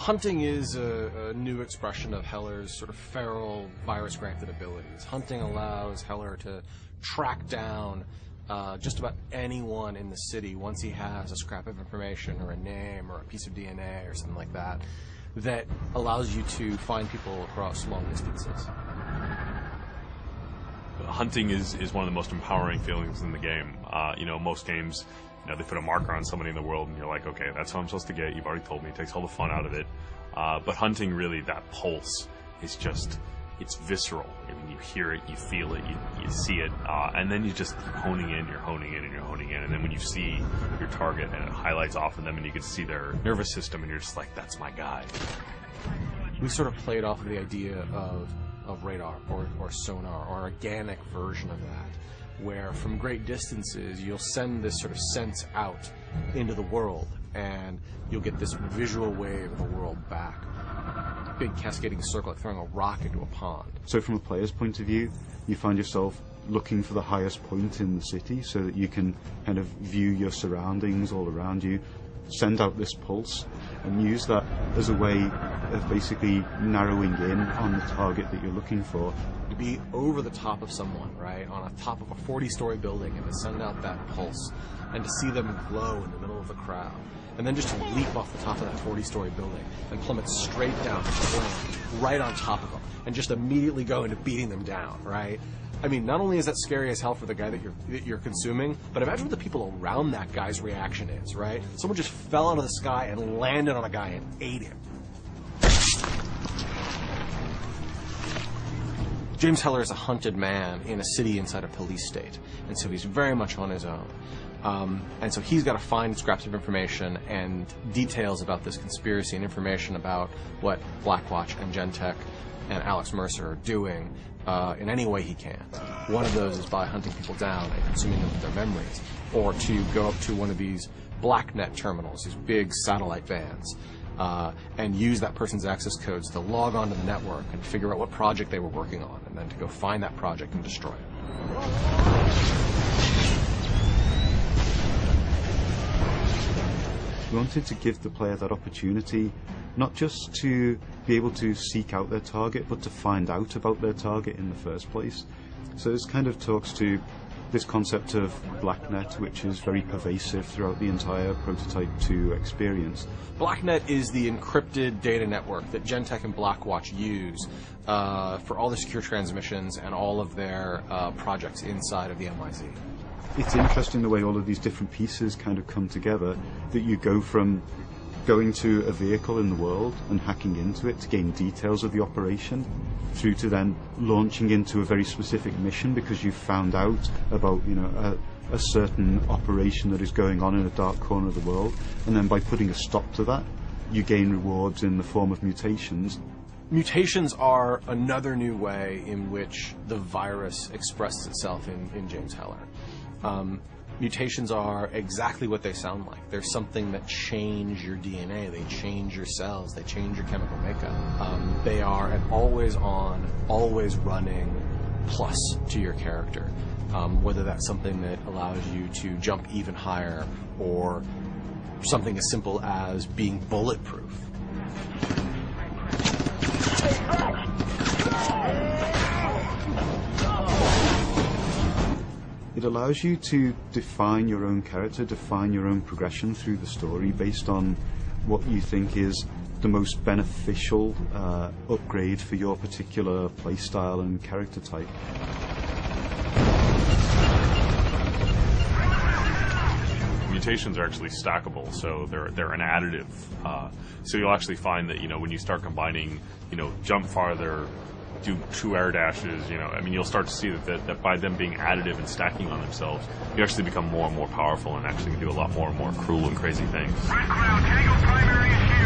Hunting is a new expression of Heller's sort of feral virus-granted abilities. Hunting allows Heller to track down just about anyone in the city once he has a scrap of information or a name or a piece of DNA or something like that, that allows you to find people across long distances. Hunting is one of the most empowering feelings in the game. Most games, they put a marker on somebody in the world and you're like, okay, that's who I'm supposed to get. You've already told me. It takes all the fun out of it. But hunting, really, that pulse is just, it's visceral. I mean, you hear it, you feel it, you see it, and then you just keep honing in, you're honing in, and you're honing in. And then when you see your target and it highlights off of them and you can see their nervous system and you're just like, that's my guy. We sort of played off of the idea of radar or sonar or organic version of that, where from great distances you'll send this sort of sense out into the world and you'll get this visual wave of the world back. Big cascading circle, like throwing a rock into a pond. So from a player's point of view, you find yourself looking for the highest point in the city so that you can kind of view your surroundings all around you, send out this pulse, and use that as a way of basically narrowing in on the target that you're looking for. To be over the top of someone, right, on the top of a 40-story building, and to send out that pulse, and to see them glow in the middle of the crowd, and then just to leap off the top of that 40-story building and plummet straight down to the ground, right on top of them, and just immediately go into beating them down, right? I mean, not only is that scary as hell for the guy that you're consuming, but imagine what the people around that guy's reaction is, right? Someone just fell out of the sky and landed on a guy and ate him. James Heller is a hunted man in a city inside a police state, and so he's very much on his own. And so he's got to find scraps of information and details about this conspiracy and information about what Blackwatch and Gentek and Alex Mercer are doing in any way he can. One of those is by hunting people down and consuming them with their memories, or to go up to one of these BlackNet terminals, these big satellite vans, and use that person's access codes to log onto the network and figure out what project they were working on, and then to go find that project and destroy it. We wanted to give the player that opportunity, not just to be able to seek out their target, but to find out about their target in the first place. So this kind of talks to this concept of BlackNet, which is very pervasive throughout the entire Prototype 2 experience. BlackNet is the encrypted data network that Gentek and Blackwatch use for all the secure transmissions and all of their projects inside of the MIZ. It's interesting the way all of these different pieces kind of come together, that you go from going to a vehicle in the world and hacking into it to gain details of the operation, through to then launching into a very specific mission because you've found out about, a certain operation that is going on in a dark corner of the world, and then by putting a stop to that, you gain rewards in the form of mutations. Mutations are another new way in which the virus expresses itself in James Heller. Mutations are exactly what they sound like. They're something that change your DNA, they change your cells, they change your chemical makeup. They are an always on, always running plus to your character, whether that's something that allows you to jump even higher or something as simple as being bulletproof. It allows you to define your own character, define your own progression through the story based on what you think is the most beneficial upgrade for your particular playstyle and character type. Mutations are actually stackable, so they're an additive. So you'll actually find that when you start combining, jump farther, do 2 air dashes, you'll start to see that by them being additive and stacking on themselves, you actually become more and more powerful and actually can do a lot more and more cruel and crazy things. Red Cloud, Tango Primary is here.